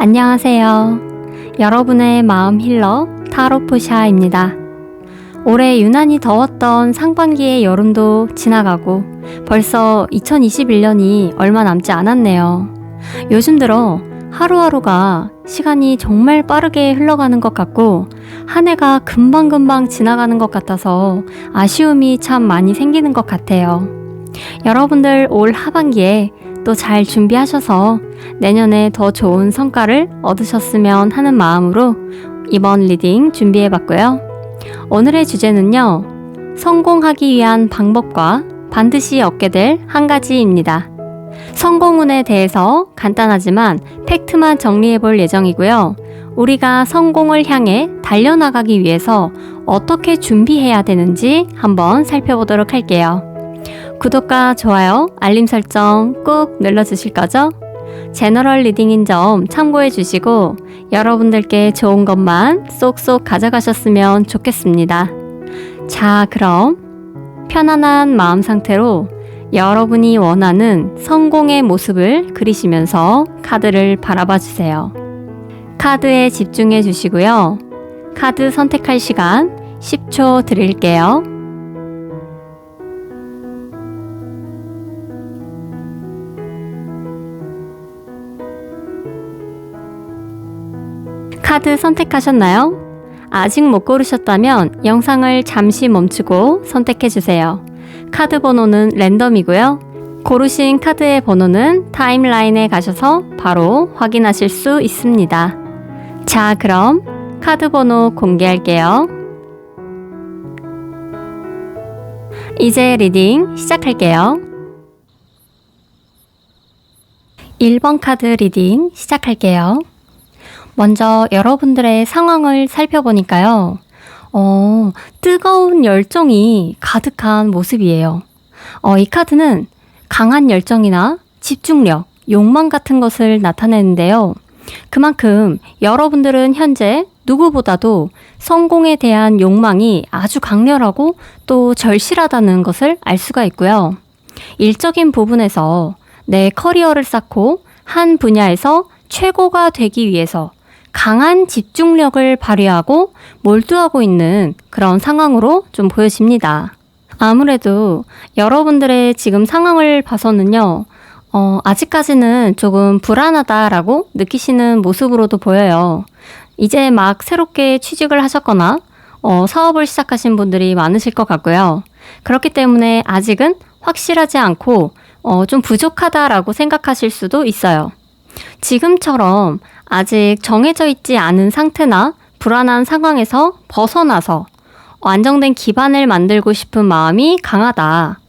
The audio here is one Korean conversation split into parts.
안녕하세요. 여러분의 마음 힐러 타로포샤입니다. 올해 유난히 더웠던 상반기의 여름도 지나가고 벌써 2021년이 얼마 남지 않았네요. 요즘 들어 하루하루가 시간이 정말 빠르게 흘러가는 것 같고 한 해가 금방금방 지나가는 것 같아서 아쉬움이 참 많이 생기는 것 같아요. 여러분들 올 하반기에 또 잘 준비하셔서 내년에 더 좋은 성과를 얻으셨으면 하는 마음으로 이번 리딩 준비해봤고요. 오늘의 주제는요, 성공하기 위한 방법과 반드시 얻게 될 한 가지입니다. 성공운에 대해서 간단하지만 팩트만 정리해볼 예정이고요. 우리가 성공을 향해 달려나가기 위해서 어떻게 준비해야 되는지 한번 살펴보도록 할게요. 구독과 좋아요, 알림 설정 꾹 눌러주실 거죠? 제너럴 리딩인 점 참고해 주시고 여러분들께 좋은 것만 쏙쏙 가져가셨으면 좋겠습니다. 자, 그럼 편안한 마음 상태로 여러분이 원하는 성공의 모습을 그리시면서 카드를 바라봐 주세요. 카드에 집중해 주시고요. 카드 선택할 시간 10초 드릴게요. 카드 선택하셨나요? 아직 못 고르셨다면 영상을 잠시 멈추고 선택해주세요. 카드 번호는 랜덤이고요. 고르신 카드의 번호는 타임라인에 가셔서 바로 확인하실 수 있습니다. 자, 그럼 카드 번호 공개할게요. 이제 리딩 시작할게요. 1번 카드 리딩 시작할게요. 먼저 여러분들의 상황을 살펴보니까요. 뜨거운 열정이 가득한 모습이에요. 이 카드는 강한 열정이나 집중력, 욕망 같은 것을 나타내는데요. 그만큼 여러분들은 현재 누구보다도 성공에 대한 욕망이 아주 강렬하고 또 절실하다는 것을 알 수가 있고요. 일적인 부분에서 내 커리어를 쌓고 한 분야에서 최고가 되기 위해서 강한 집중력을 발휘하고 몰두하고 있는 그런 상황으로 좀 보여집니다. 아무래도 여러분들의 지금 상황을 봐서는요, 아직까지는 조금 불안하다라고 느끼시는 모습으로도 보여요. 이제 막 새롭게 취직을 하셨거나 사업을 시작하신 분들이 많으실 것 같고요. 그렇기 때문에 아직은 확실하지 않고 좀 부족하다라고 생각하실 수도 있어요. 지금처럼 아직 정해져 있지 않은 상태나 불안한 상황에서 벗어나서 안정된 기반을 만들고 싶은 마음이 강하다.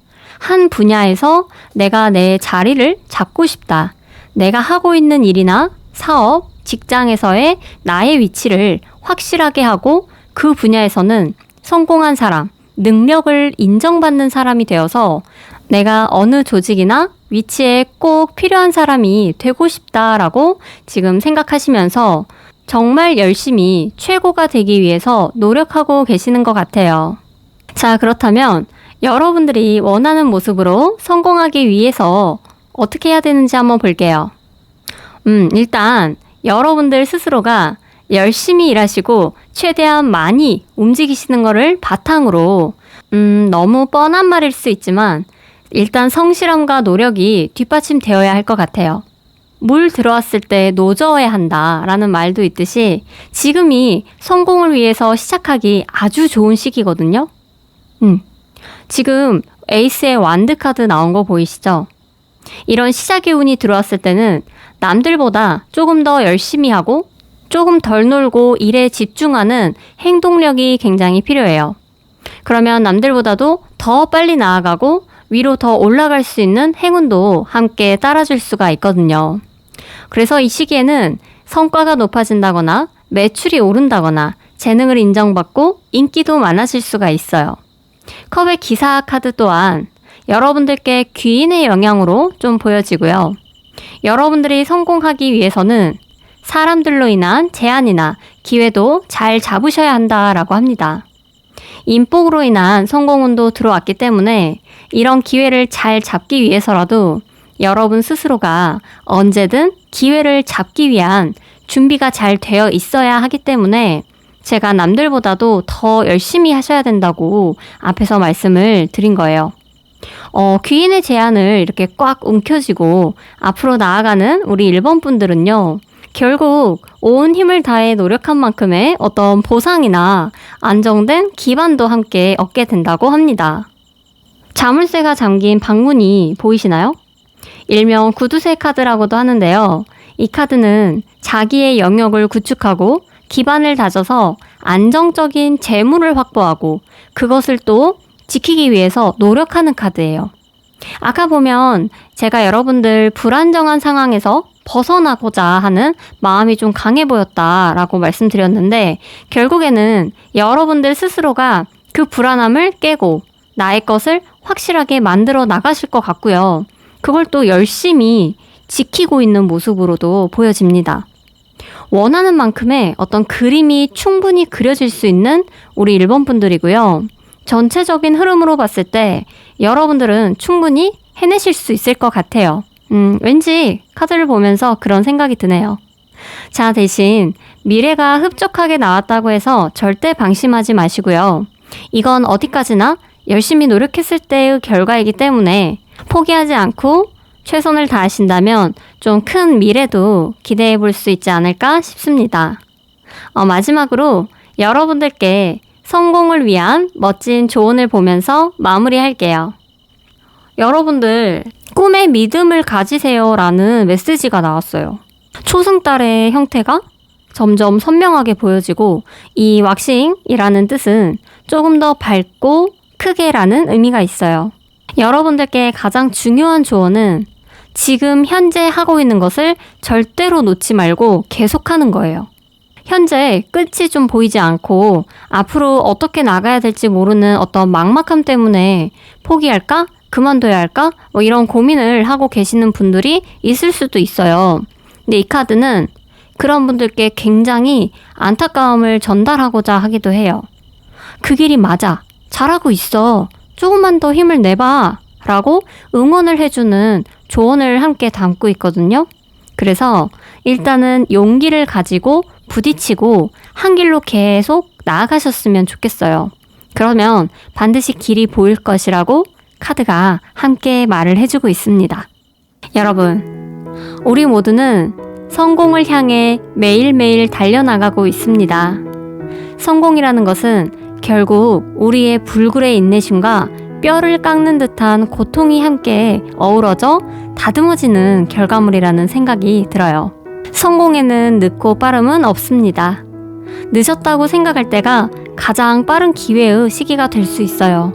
한 분야에서 내가 내 자리를 잡고 싶다. 내가 하고 있는 일이나 사업, 직장에서의 나의 위치를 확실하게 하고 그 분야에서는 성공한 사람, 능력을 인정받는 사람이 되어서 내가 어느 조직이나 위치에 꼭 필요한 사람이 되고 싶다라고 지금 생각하시면서 정말 열심히 최고가 되기 위해서 노력하고 계시는 것 같아요. 자, 그렇다면 여러분들이 원하는 모습으로 성공하기 위해서 어떻게 해야 되는지 한번 볼게요. 일단 여러분들 스스로가 열심히 일하시고 최대한 많이 움직이시는 거를 바탕으로 너무 뻔한 말일 수 있지만 일단 성실함과 노력이 뒷받침되어야 할 것 같아요. 물 들어왔을 때 노져야 한다라는 말도 있듯이 지금이 성공을 위해서 시작하기 아주 좋은 시기거든요. 지금 에이스의 완드 카드 나온 거 보이시죠? 이런 시작의 운이 들어왔을 때는 남들보다 조금 더 열심히 하고 조금 덜 놀고 일에 집중하는 행동력이 굉장히 필요해요. 그러면 남들보다도 더 빨리 나아가고 위로 더 올라갈 수 있는 행운도 함께 따라줄 수가 있거든요. 그래서 이 시기에는 성과가 높아진다거나 매출이 오른다거나 재능을 인정받고 인기도 많아질 수가 있어요. 컵의 기사 카드 또한 여러분들께 귀인의 영향으로 좀 보여지고요. 여러분들이 성공하기 위해서는 사람들로 인한 제한이나 기회도 잘 잡으셔야 한다라고 합니다. 인복으로 인한 성공운도 들어왔기 때문에 이런 기회를 잘 잡기 위해서라도 여러분 스스로가 언제든 기회를 잡기 위한 준비가 잘 되어 있어야 하기 때문에 제가 남들보다도 더 열심히 하셔야 된다고 앞에서 말씀을 드린 거예요. 귀인의 제안을 이렇게 꽉 움켜쥐고 앞으로 나아가는 우리 1번 분들은요. 결국 온 힘을 다해 노력한 만큼의 어떤 보상이나 안정된 기반도 함께 얻게 된다고 합니다. 자물쇠가 잠긴 방문이 보이시나요? 일명 구두쇠 카드라고도 하는데요. 이 카드는 자기의 영역을 구축하고 기반을 다져서 안정적인 재물을 확보하고 그것을 또 지키기 위해서 노력하는 카드예요. 아까 보면 제가 여러분들 불안정한 상황에서 벗어나고자 하는 마음이 좀 강해 보였다라고 말씀드렸는데 결국에는 여러분들 스스로가 그 불안함을 깨고 나의 것을 확실하게 만들어 나가실 것 같고요. 그걸 또 열심히 지키고 있는 모습으로도 보여집니다. 원하는 만큼의 어떤 그림이 충분히 그려질 수 있는 우리 1번 분들이고요. 전체적인 흐름으로 봤을 때 여러분들은 충분히 해내실 수 있을 것 같아요. 왠지 카드를 보면서 그런 생각이 드네요. 자, 대신 미래가 흡족하게 나왔다고 해서 절대 방심하지 마시고요. 이건 어디까지나 열심히 노력했을 때의 결과이기 때문에 포기하지 않고 최선을 다하신다면 좀 큰 미래도 기대해 볼 수 있지 않을까 싶습니다. 마지막으로 여러분들께 성공을 위한 멋진 조언을 보면서 마무리할게요. 여러분들 꿈에 믿음을 가지세요 라는 메시지가 나왔어요. 초승달의 형태가 점점 선명하게 보여지고 이 왁싱이라는 뜻은 조금 더 밝고 크게라는 의미가 있어요. 여러분들께 가장 중요한 조언은 지금 현재 하고 있는 것을 절대로 놓지 말고 계속하는 거예요. 현재 끝이 좀 보이지 않고 앞으로 어떻게 나가야 될지 모르는 어떤 막막함 때문에 포기할까? 그만둬야 할까? 이런 고민을 하고 계시는 분들이 있을 수도 있어요. 근데 이 카드는 그런 분들께 굉장히 안타까움을 전달하고자 하기도 해요. 그 길이 맞아. 잘하고 있어. 조금만 더 힘을 내봐. 라고 응원을 해주는 조언을 함께 담고 있거든요. 그래서 일단은 용기를 가지고 부딪히고 한 길로 계속 나아가셨으면 좋겠어요. 그러면 반드시 길이 보일 것이라고 카드가 함께 말을 해주고 있습니다. 여러분, 우리 모두는 성공을 향해 매일매일 달려나가고 있습니다. 성공이라는 것은 결국 우리의 불굴의 인내심과 뼈를 깎는 듯한 고통이 함께 어우러져 다듬어지는 결과물이라는 생각이 들어요. 성공에는 늦고 빠름은 없습니다. 늦었다고 생각할 때가 가장 빠른 기회의 시기가 될 수 있어요.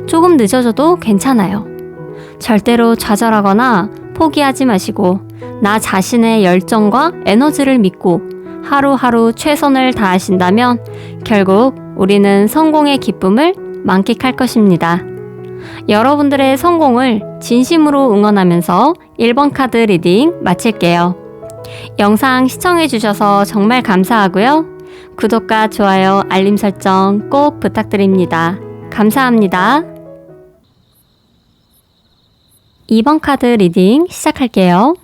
조금 늦어져도 괜찮아요. 절대로 좌절하거나 포기하지 마시고 나 자신의 열정과 에너지를 믿고 하루하루 최선을 다하신다면 결국 우리는 성공의 기쁨을 만끽할 것입니다. 여러분들의 성공을 진심으로 응원하면서 1번 카드 리딩 마칠게요. 영상 시청해주셔서 정말 감사하고요. 구독과 좋아요, 알림 설정 꼭 부탁드립니다. 감사합니다. 2번 카드 리딩 시작할게요.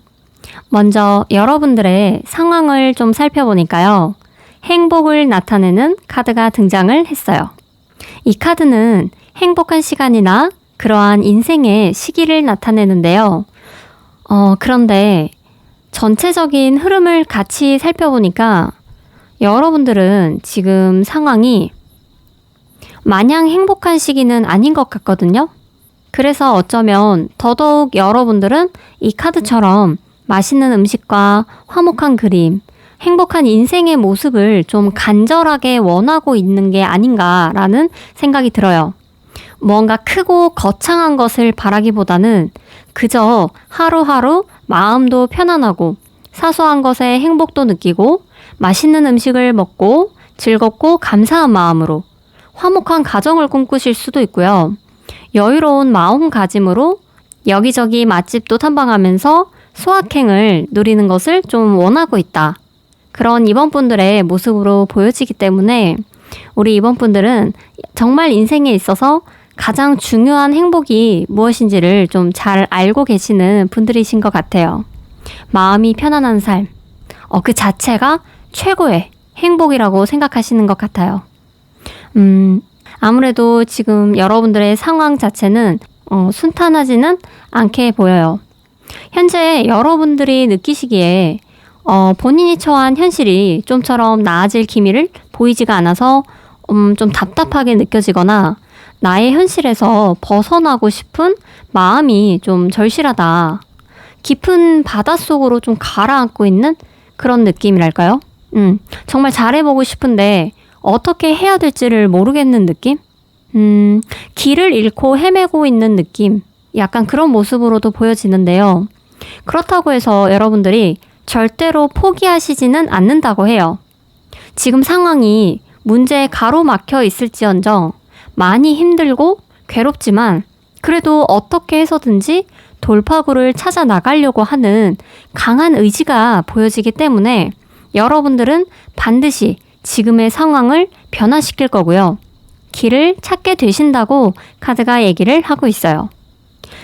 먼저 여러분들의 상황을 좀 살펴보니까요. 행복을 나타내는 카드가 등장을 했어요. 이 카드는 행복한 시간이나 그러한 인생의 시기를 나타내는데요. 그런데 전체적인 흐름을 같이 살펴보니까 여러분들은 지금 상황이 마냥 행복한 시기는 아닌 것 같거든요. 그래서 어쩌면 더더욱 여러분들은 이 카드처럼 맛있는 음식과 화목한 그림, 행복한 인생의 모습을 좀 간절하게 원하고 있는 게 아닌가라는 생각이 들어요. 뭔가 크고 거창한 것을 바라기보다는 그저 하루하루 마음도 편안하고 사소한 것에 행복도 느끼고 맛있는 음식을 먹고 즐겁고 감사한 마음으로 화목한 가정을 꿈꾸실 수도 있고요. 여유로운 마음가짐으로 여기저기 맛집도 탐방하면서 소확행을 누리는 것을 좀 원하고 있다. 그런 2번 분들의 모습으로 보여지기 때문에 우리 2번 분들은 정말 인생에 있어서 가장 중요한 행복이 무엇인지를 좀 잘 알고 계시는 분들이신 것 같아요. 마음이 편안한 삶, 그 자체가 최고의 행복이라고 생각하시는 것 같아요. 아무래도 지금 여러분들의 상황 자체는 순탄하지는 않게 보여요. 현재 여러분들이 느끼시기에 본인이 처한 현실이 좀처럼 나아질 기미를 보이지가 않아서 좀 답답하게 느껴지거나 나의 현실에서 벗어나고 싶은 마음이 좀 절실하다. 깊은 바닷속으로 좀 가라앉고 있는 그런 느낌이랄까요? 정말 잘해보고 싶은데 어떻게 해야 될지를 모르겠는 느낌? 길을 잃고 헤매고 있는 느낌. 약간 그런 모습으로도 보여지는데요. 그렇다고 해서 여러분들이 절대로 포기하시지는 않는다고 해요. 지금 상황이 문제에 가로막혀 있을지언정 많이 힘들고 괴롭지만 그래도 어떻게 해서든지 돌파구를 찾아 나가려고 하는 강한 의지가 보여지기 때문에 여러분들은 반드시 지금의 상황을 변화시킬 거고요. 길을 찾게 되신다고 카드가 얘기를 하고 있어요.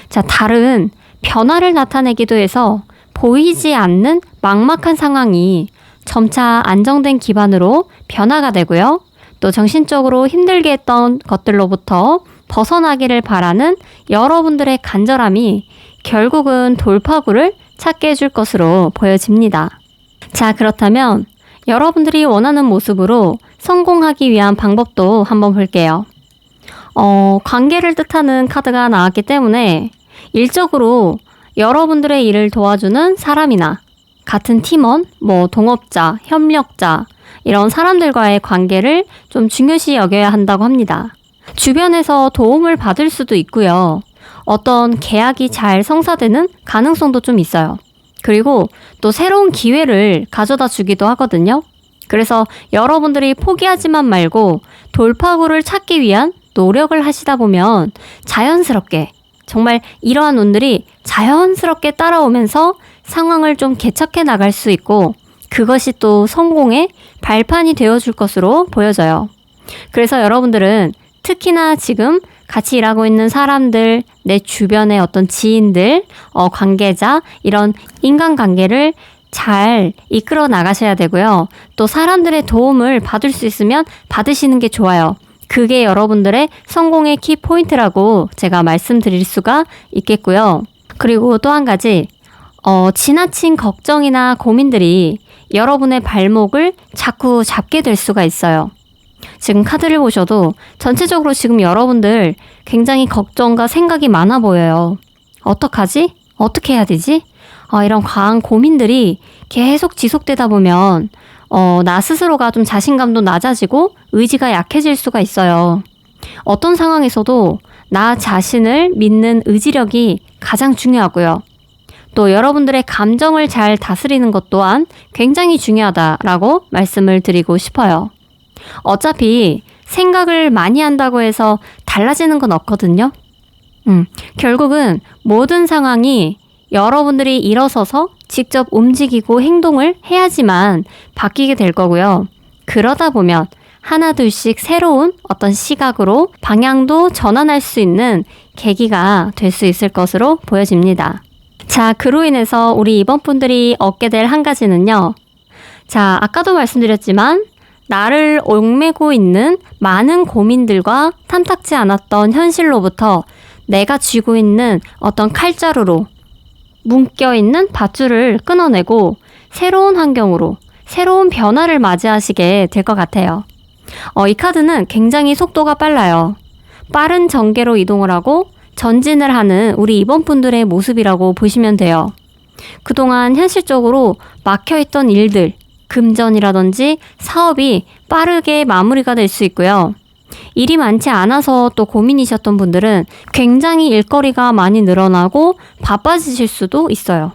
자, 달은 변화를 나타내기도 해서 보이지 않는 막막한 상황이 점차 안정된 기반으로 변화가 되고요. 또 정신적으로 힘들게 했던 것들로부터 벗어나기를 바라는 여러분들의 간절함이 결국은 돌파구를 찾게 해줄 것으로 보여집니다. 자, 그렇다면 여러분들이 원하는 모습으로 성공하기 위한 방법도 한번 볼게요. 관계를 뜻하는 카드가 나왔기 때문에 일적으로 여러분들의 일을 도와주는 사람이나 같은 팀원, 동업자, 협력자 이런 사람들과의 관계를 좀 중요시 여겨야 한다고 합니다. 주변에서 도움을 받을 수도 있고요. 어떤 계약이 잘 성사되는 가능성도 좀 있어요. 그리고 또 새로운 기회를 가져다 주기도 하거든요. 그래서 여러분들이 포기하지만 말고 돌파구를 찾기 위한 노력을 하시다 보면 자연스럽게 정말 이러한 운들이 자연스럽게 따라오면서 상황을 좀 개척해 나갈 수 있고 그것이 또 성공의 발판이 되어줄 것으로 보여져요. 그래서 여러분들은 특히나 지금 같이 일하고 있는 사람들, 내 주변의 어떤 지인들, 관계자 이런 인간관계를 잘 이끌어 나가셔야 되고요. 또 사람들의 도움을 받을 수 있으면 받으시는 게 좋아요. 그게 여러분들의 성공의 키포인트라고 제가 말씀드릴 수가 있겠고요. 그리고 또 한 가지, 지나친 걱정이나 고민들이 여러분의 발목을 자꾸 잡게 될 수가 있어요. 지금 카드를 보셔도 전체적으로 지금 여러분들 굉장히 걱정과 생각이 많아 보여요. 어떡하지? 어떻게 해야 되지? 이런 과한 고민들이 계속 지속되다 보면 나 스스로가 좀 자신감도 낮아지고 의지가 약해질 수가 있어요. 어떤 상황에서도 나 자신을 믿는 의지력이 가장 중요하고요. 또 여러분들의 감정을 잘 다스리는 것 또한 굉장히 중요하다라고 말씀을 드리고 싶어요. 어차피 생각을 많이 한다고 해서 달라지는 건 없거든요. 결국은 모든 상황이 여러분들이 일어서서 직접 움직이고 행동을 해야지만 바뀌게 될 거고요. 그러다 보면 하나둘씩 새로운 어떤 시각으로 방향도 전환할 수 있는 계기가 될 수 있을 것으로 보여집니다. 자, 그로 인해서 우리 이번 분들이 얻게 될 한 가지는요. 자, 아까도 말씀드렸지만 나를 얽매고 있는 많은 고민들과 탐탁지 않았던 현실로부터 내가 쥐고 있는 어떤 칼자루로 묶여있는 밧줄을 끊어내고 새로운 환경으로 새로운 변화를 맞이하시게 될 것 같아요. 이 카드는 굉장히 속도가 빨라요. 빠른 전개로 이동을 하고 전진을 하는 우리 이번 분들의 모습이라고 보시면 돼요. 그동안 현실적으로 막혀있던 일들, 금전이라든지 사업이 빠르게 마무리가 될 수 있고요. 일이 많지 않아서 또 고민이셨던 분들은 굉장히 일거리가 많이 늘어나고 바빠지실 수도 있어요.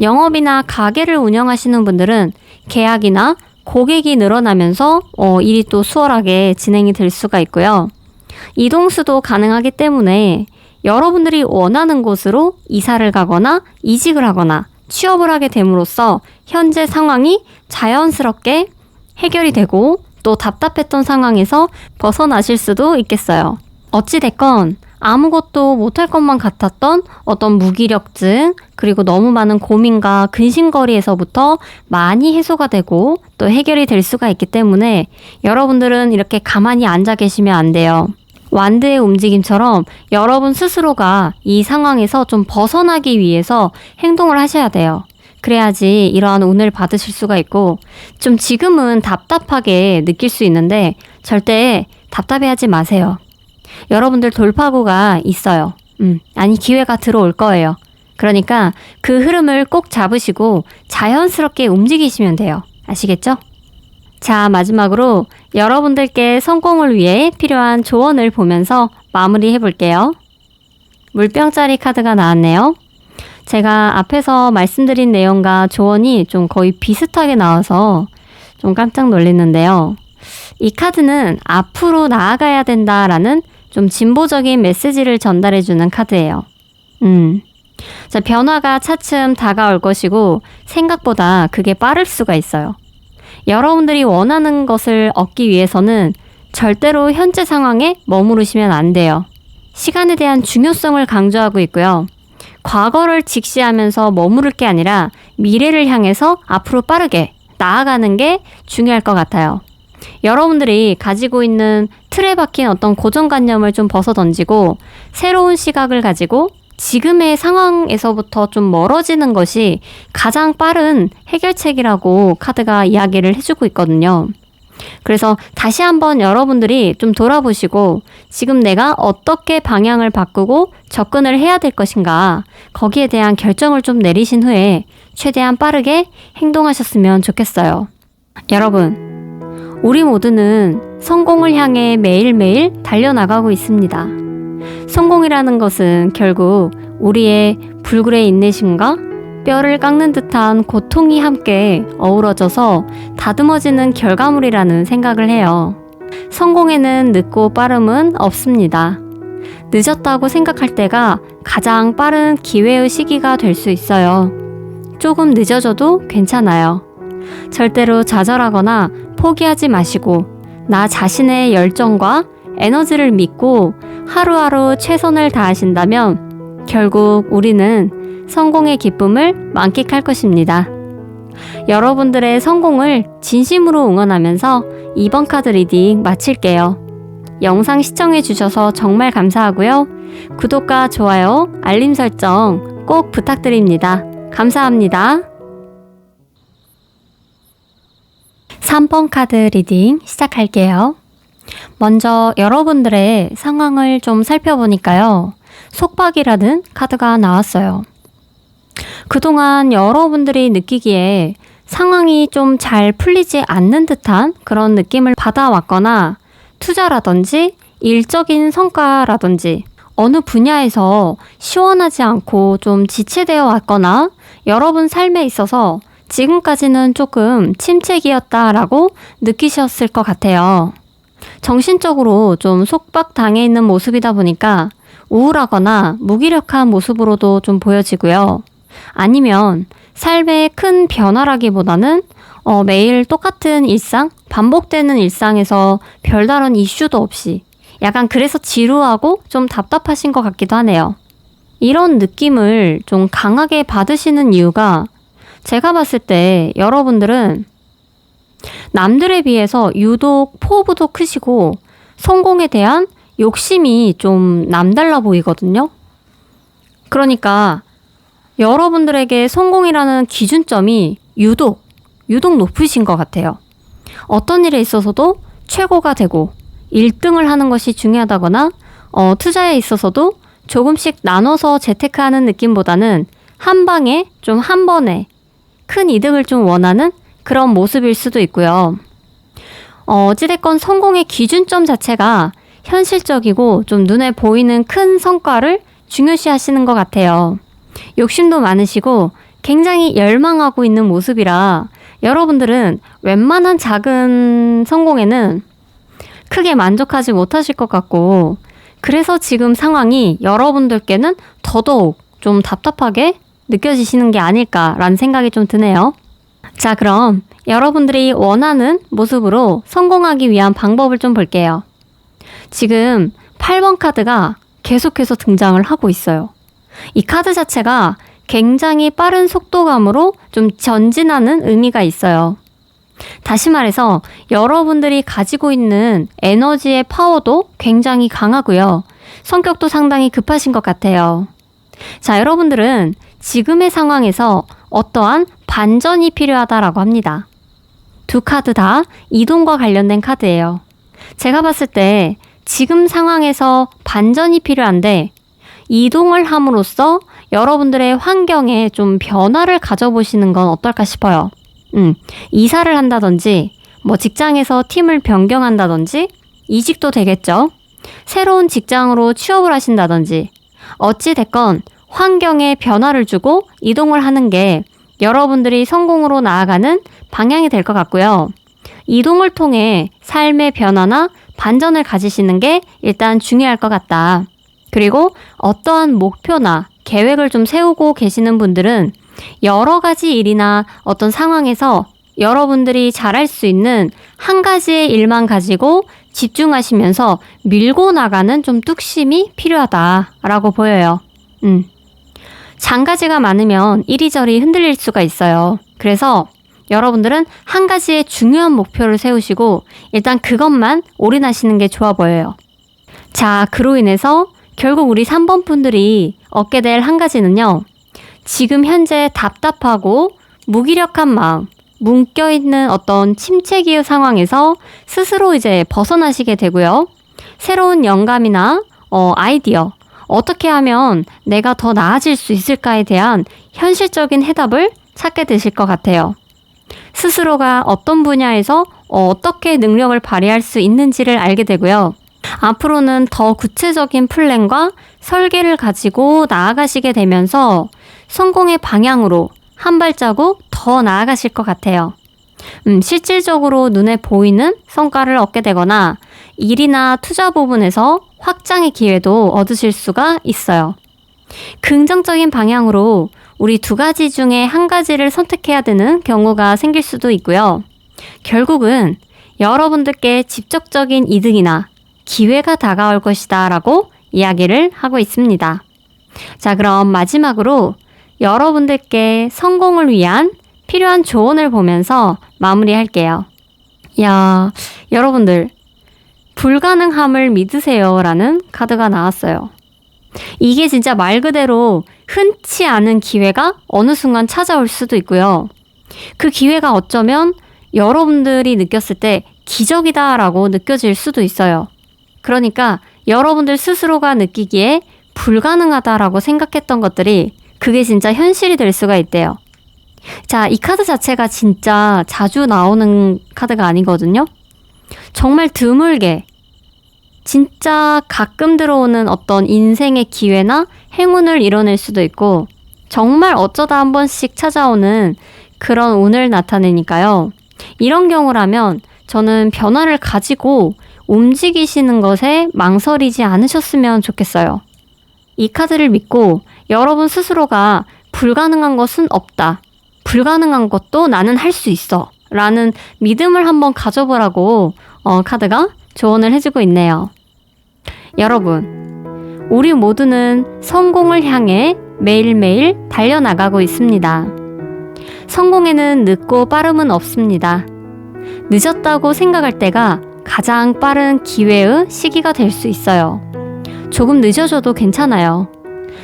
영업이나 가게를 운영하시는 분들은 계약이나 고객이 늘어나면서 일이 또 수월하게 진행이 될 수가 있고요. 이동수도 가능하기 때문에 여러분들이 원하는 곳으로 이사를 가거나 이직을 하거나 취업을 하게 됨으로써 현재 상황이 자연스럽게 해결이 되고 또 답답했던 상황에서 벗어나실 수도 있겠어요. 어찌됐건 아무것도 못할 것만 같았던 어떤 무기력증, 그리고 너무 많은 고민과 근심거리에서부터 많이 해소가 되고 또 해결이 될 수가 있기 때문에 여러분들은 이렇게 가만히 앉아 계시면 안 돼요. 완드의 움직임처럼 여러분 스스로가 이 상황에서 좀 벗어나기 위해서 행동을 하셔야 돼요. 그래야지 이러한 운을 받으실 수가 있고, 좀 지금은 답답하게 느낄 수 있는데 절대 답답해하지 마세요. 여러분들 돌파구가 있어요. 아니, 기회가 들어올 거예요. 그러니까 그 흐름을 꼭 잡으시고 자연스럽게 움직이시면 돼요. 아시겠죠? 자, 마지막으로 여러분들께 성공을 위해 필요한 조언을 보면서 마무리해 볼게요. 물병짜리 카드가 나왔네요. 제가 앞에서 말씀드린 내용과 조언이 좀 거의 비슷하게 나와서 좀 깜짝 놀랐는데요. 이 카드는 앞으로 나아가야 된다라는 좀 진보적인 메시지를 전달해주는 카드예요. 자, 변화가 차츰 다가올 것이고 생각보다 그게 빠를 수가 있어요. 여러분들이 원하는 것을 얻기 위해서는 절대로 현재 상황에 머무르시면 안 돼요. 시간에 대한 중요성을 강조하고 있고요. 과거를 직시하면서 머무를 게 아니라 미래를 향해서 앞으로 빠르게 나아가는 게 중요할 것 같아요. 여러분들이 가지고 있는 틀에 박힌 어떤 고정관념을 좀 벗어던지고 새로운 시각을 가지고 지금의 상황에서부터 좀 멀어지는 것이 가장 빠른 해결책이라고 카드가 이야기를 해주고 있거든요. 그래서 다시 한번 여러분들이 좀 돌아보시고 지금 내가 어떻게 방향을 바꾸고 접근을 해야 될 것인가, 거기에 대한 결정을 좀 내리신 후에 최대한 빠르게 행동하셨으면 좋겠어요. 여러분, 우리 모두는 성공을 향해 매일매일 달려나가고 있습니다. 성공이라는 것은 결국 우리의 불굴의 인내심과 뼈를 깎는 듯한 고통이 함께 어우러져서 다듬어지는 결과물이라는 생각을 해요. 성공에는 늦고 빠름은 없습니다. 늦었다고 생각할 때가 가장 빠른 기회의 시기가 될 수 있어요. 조금 늦어져도 괜찮아요. 절대로 좌절하거나 포기하지 마시고 나 자신의 열정과 에너지를 믿고 하루하루 최선을 다하신다면 결국 우리는 성공의 기쁨을 만끽할 것입니다. 여러분들의 성공을 진심으로 응원하면서 이번 카드 리딩 마칠게요. 영상 시청해주셔서 정말 감사하고요. 구독과 좋아요, 알림 설정 꼭 부탁드립니다. 감사합니다. 3번 카드 리딩 시작할게요. 먼저 여러분들의 상황을 좀 살펴보니까요. 속박이라는 카드가 나왔어요. 그동안 여러분들이 느끼기에 상황이 좀 잘 풀리지 않는 듯한 그런 느낌을 받아왔거나 투자라든지 일적인 성과라든지 어느 분야에서 시원하지 않고 좀 지체되어 왔거나 여러분 삶에 있어서 지금까지는 조금 침체기였다라고 느끼셨을 것 같아요. 정신적으로 좀 속박당해 있는 모습이다 보니까 우울하거나 무기력한 모습으로도 좀 보여지고요. 아니면 삶의 큰 변화라기보다는 매일 똑같은 일상, 반복되는 일상에서 별다른 이슈도 없이 약간 그래서 지루하고 좀 답답하신 것 같기도 하네요. 이런 느낌을 좀 강하게 받으시는 이유가 제가 봤을 때 여러분들은 남들에 비해서 유독 포부도 크시고 성공에 대한 욕심이 좀 남달라 보이거든요. 그러니까 여러분들에게 성공이라는 기준점이 유독 높으신 것 같아요. 어떤 일에 있어서도 최고가 되고 1등을 하는 것이 중요하다거나 투자에 있어서도 조금씩 나눠서 재테크하는 느낌보다는 한 방에 좀 한 번에 큰 이득을 좀 원하는 그런 모습일 수도 있고요. 어찌됐건 성공의 기준점 자체가 현실적이고 좀 눈에 보이는 큰 성과를 중요시 하시는 것 같아요. 욕심도 많으시고 굉장히 열망하고 있는 모습이라 여러분들은 웬만한 작은 성공에는 크게 만족하지 못하실 것 같고, 그래서 지금 상황이 여러분들께는 더더욱 좀 답답하게 느껴지시는 게 아닐까라는 생각이 좀 드네요. 자, 그럼 여러분들이 원하는 모습으로 성공하기 위한 방법을 좀 볼게요. 지금 8번 카드가 계속해서 등장을 하고 있어요. 이 카드 자체가 굉장히 빠른 속도감으로 좀 전진하는 의미가 있어요. 다시 말해서 여러분들이 가지고 있는 에너지의 파워도 굉장히 강하고요. 성격도 상당히 급하신 것 같아요. 자, 여러분들은 지금의 상황에서 어떠한 반전이 필요하다라고 합니다. 두 카드 다 이동과 관련된 카드예요. 제가 봤을 때 지금 상황에서 반전이 필요한데 이동을 함으로써 여러분들의 환경에 좀 변화를 가져보시는 건 어떨까 싶어요. 이사를 한다든지 뭐 직장에서 팀을 변경한다든지 이직도 되겠죠. 새로운 직장으로 취업을 하신다든지 어찌 됐건 환경에 변화를 주고 이동을 하는 게 여러분들이 성공으로 나아가는 방향이 될 것 같고요. 이동을 통해 삶의 변화나 반전을 가지시는 게 일단 중요할 것 같다. 그리고 어떠한 목표나 계획을 좀 세우고 계시는 분들은 여러 가지 일이나 어떤 상황에서 여러분들이 잘할 수 있는 한 가지의 일만 가지고 집중하시면서 밀고 나가는 좀 뚝심이 필요하다라고 보여요. 장가지가 많으면 이리저리 흔들릴 수가 있어요. 그래서 여러분들은 한 가지의 중요한 목표를 세우시고 일단 그것만 올인하시는 게 좋아 보여요. 자, 그로 인해서 결국 우리 3번 분들이 얻게 될 한 가지는요. 지금 현재 답답하고 무기력한 마음, 묶여있는 어떤 침체기의 상황에서 스스로 이제 벗어나시게 되고요. 새로운 영감이나 아이디어, 어떻게 하면 내가 더 나아질 수 있을까에 대한 현실적인 해답을 찾게 되실 것 같아요. 스스로가 어떤 분야에서 어떻게 능력을 발휘할 수 있는지를 알게 되고요. 앞으로는 더 구체적인 플랜과 설계를 가지고 나아가시게 되면서 성공의 방향으로 한 발자국 더 나아가실 것 같아요. 실질적으로 눈에 보이는 성과를 얻게 되거나 일이나 투자 부분에서 확장의 기회도 얻으실 수가 있어요. 긍정적인 방향으로 우리 두 가지 중에 한 가지를 선택해야 되는 경우가 생길 수도 있고요. 결국은 여러분들께 직접적인 이득이나 기회가 다가올 것이다 라고 이야기를 하고 있습니다. 자, 그럼 마지막으로 여러분들께 성공을 위한 필요한 조언을 보면서 마무리할게요. 야, 여러분들 불가능함을 믿으세요 라는 카드가 나왔어요. 이게 진짜 말 그대로 흔치 않은 기회가 어느 순간 찾아올 수도 있고요. 그 기회가 어쩌면 여러분들이 느꼈을 때 기적이다라고 느껴질 수도 있어요. 그러니까 여러분들 스스로가 느끼기에 불가능하다라고 생각했던 것들이 그게 진짜 현실이 될 수가 있대요. 자, 이 카드 자체가 진짜 자주 나오는 카드가 아니거든요. 정말 드물게 진짜 가끔 들어오는 어떤 인생의 기회나 행운을 이뤄낼 수도 있고 정말 어쩌다 한 번씩 찾아오는 그런 운을 나타내니까요. 이런 경우라면 저는 변화를 가지고 움직이시는 것에 망설이지 않으셨으면 좋겠어요. 이 카드를 믿고 여러분 스스로가 불가능한 것은 없다. 불가능한 것도 나는 할 수 있어. 라는 믿음을 한번 가져보라고 카드가 조언을 해주고 있네요. 여러분, 우리 모두는 성공을 향해 매일매일 달려나가고 있습니다. 성공에는 늦고 빠름은 없습니다. 늦었다고 생각할 때가 가장 빠른 기회의 시기가 될 수 있어요. 조금 늦어져도 괜찮아요.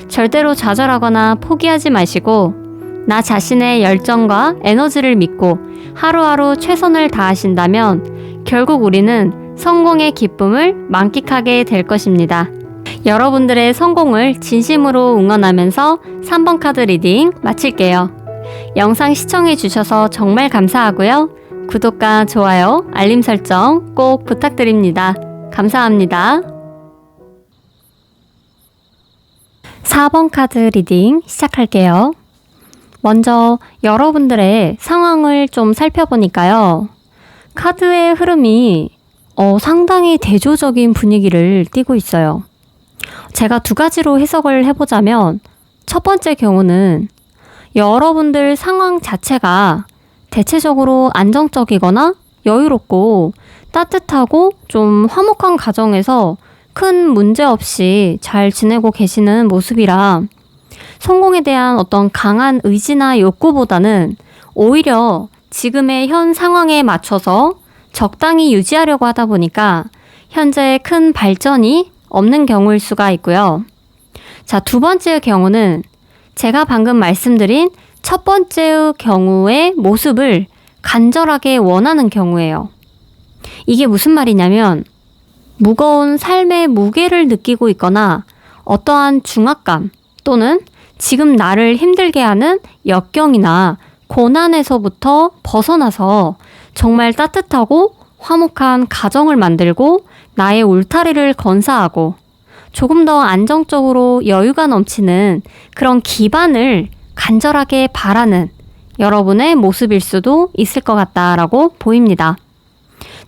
절대로 좌절하거나 포기하지 마시고 나 자신의 열정과 에너지를 믿고 하루하루 최선을 다하신다면 결국 우리는 성공의 기쁨을 만끽하게 될 것입니다. 여러분들의 성공을 진심으로 응원하면서 3번 카드 리딩 마칠게요. 영상 시청해 주셔서 정말 감사하고요. 구독과 좋아요, 알림 설정 꼭 부탁드립니다. 감사합니다. 4번 카드 리딩 시작할게요. 먼저 여러분들의 상황을 좀 살펴보니까요. 카드의 흐름이 상당히 대조적인 분위기를 띠고 있어요. 제가 두 가지로 해석을 해보자면 첫 번째 경우는 여러분들 상황 자체가 대체적으로 안정적이거나 여유롭고 따뜻하고 좀 화목한 가정에서 큰 문제 없이 잘 지내고 계시는 모습이라 성공에 대한 어떤 강한 의지나 욕구보다는 오히려 지금의 현 상황에 맞춰서 적당히 유지하려고 하다 보니까 현재 큰 발전이 없는 경우일 수가 있고요. 자, 두 번째의 경우는 제가 방금 말씀드린 첫 번째의 경우의 모습을 간절하게 원하는 경우예요. 이게 무슨 말이냐면 무거운 삶의 무게를 느끼고 있거나 어떠한 중압감 또는 지금 나를 힘들게 하는 역경이나 고난에서부터 벗어나서 정말 따뜻하고 화목한 가정을 만들고 나의 울타리를 건사하고 조금 더 안정적으로 여유가 넘치는 그런 기반을 간절하게 바라는 여러분의 모습일 수도 있을 것 같다라고 보입니다.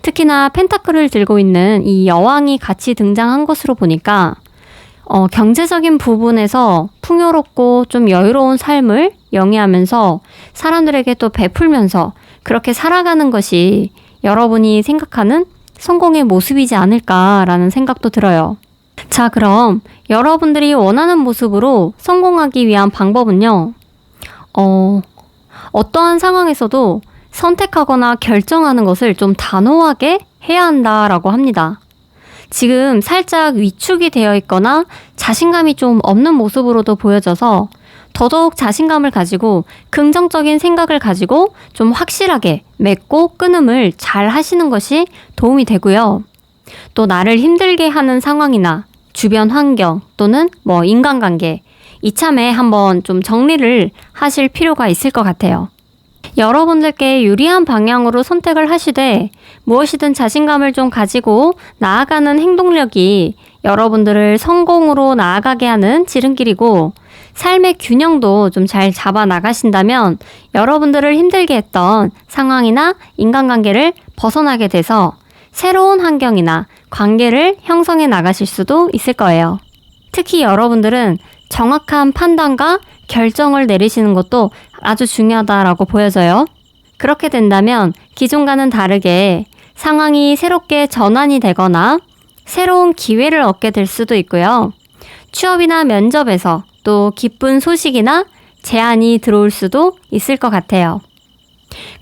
특히나 펜타클을 들고 있는 이 여왕이 같이 등장한 것으로 보니까 경제적인 부분에서 풍요롭고 좀 여유로운 삶을 영위하면서 사람들에게 또 베풀면서 그렇게 살아가는 것이 여러분이 생각하는 성공의 모습이지 않을까라는 생각도 들어요. 자, 그럼 여러분들이 원하는 모습으로 성공하기 위한 방법은요. 어떠한 상황에서도 선택하거나 결정하는 것을 좀 단호하게 해야 한다라고 합니다. 지금 살짝 위축이 되어 있거나 자신감이 좀 없는 모습으로도 보여져서 더더욱 자신감을 가지고 긍정적인 생각을 가지고 좀 확실하게 맺고 끊음을 잘 하시는 것이 도움이 되고요. 또 나를 힘들게 하는 상황이나 주변 환경 또는 인간관계 이참에 한번 좀 정리를 하실 필요가 있을 것 같아요. 여러분들께 유리한 방향으로 선택을 하시되 무엇이든 자신감을 좀 가지고 나아가는 행동력이 여러분들을 성공으로 나아가게 하는 지름길이고 삶의 균형도 좀 잘 잡아 나가신다면 여러분들을 힘들게 했던 상황이나 인간관계를 벗어나게 돼서 새로운 환경이나 관계를 형성해 나가실 수도 있을 거예요. 특히 여러분들은 정확한 판단과 결정을 내리시는 것도 아주 중요하다라고 보여져요. 그렇게 된다면 기존과는 다르게 상황이 새롭게 전환이 되거나 새로운 기회를 얻게 될 수도 있고요. 취업이나 면접에서 또 기쁜 소식이나 제안이 들어올 수도 있을 것 같아요.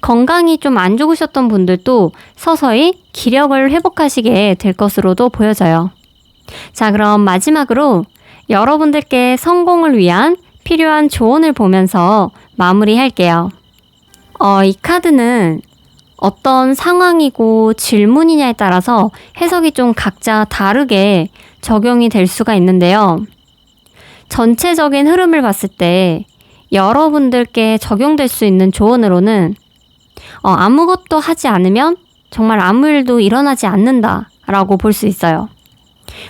건강이 좀 안 좋으셨던 분들도 서서히 기력을 회복하시게 될 것으로도 보여져요. 자, 그럼 마지막으로 여러분들께 성공을 위한 필요한 조언을 보면서 마무리할게요. 이 카드는 어떤 상황이고 질문이냐에 따라서 해석이 좀 각자 다르게 적용이 될 수가 있는데요. 전체적인 흐름을 봤을 때 여러분들께 적용될 수 있는 조언으로는 아무것도 하지 않으면 정말 아무 일도 일어나지 않는다라고 볼 수 있어요.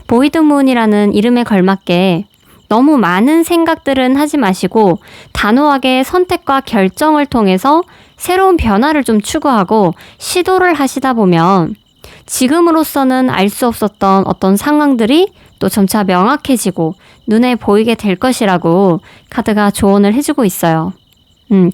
보이드문이라는 이름에 걸맞게 너무 많은 생각들은 하지 마시고 단호하게 선택과 결정을 통해서 새로운 변화를 좀 추구하고 시도를 하시다 보면 지금으로서는 알 수 없었던 어떤 상황들이 또 점차 명확해지고 눈에 보이게 될 것이라고 카드가 조언을 해주고 있어요.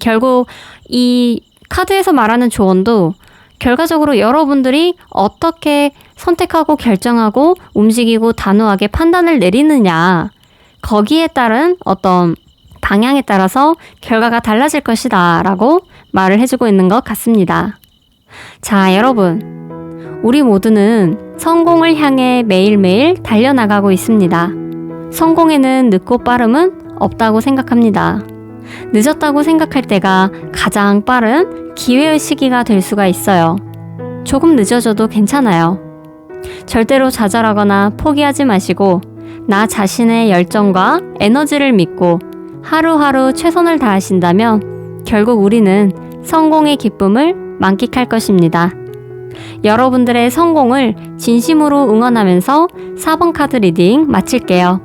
결국 이 카드에서 말하는 조언도 결과적으로 여러분들이 어떻게 선택하고 결정하고 움직이고 단호하게 판단을 내리느냐, 거기에 따른 어떤 방향에 따라서 결과가 달라질 것이다 라고 말을 해주고 있는 것 같습니다. 자, 여러분, 우리 모두는 성공을 향해 매일매일 달려나가고 있습니다. 성공에는 늦고 빠름은 없다고 생각합니다. 늦었다고 생각할 때가 가장 빠른 기회의 시기가 될 수가 있어요. 조금 늦어져도 괜찮아요. 절대로 좌절하거나 포기하지 마시고 나 자신의 열정과 에너지를 믿고 하루하루 최선을 다하신다면 결국 우리는 성공의 기쁨을 만끽할 것입니다. 여러분들의 성공을 진심으로 응원하면서 4번 카드 리딩 마칠게요.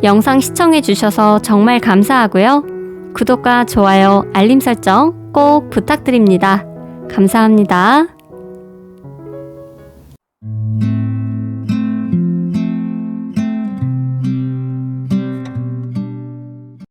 영상 시청해주셔서 정말 감사하고요. 구독과 좋아요, 알림 설정 꼭 부탁드립니다. 감사합니다.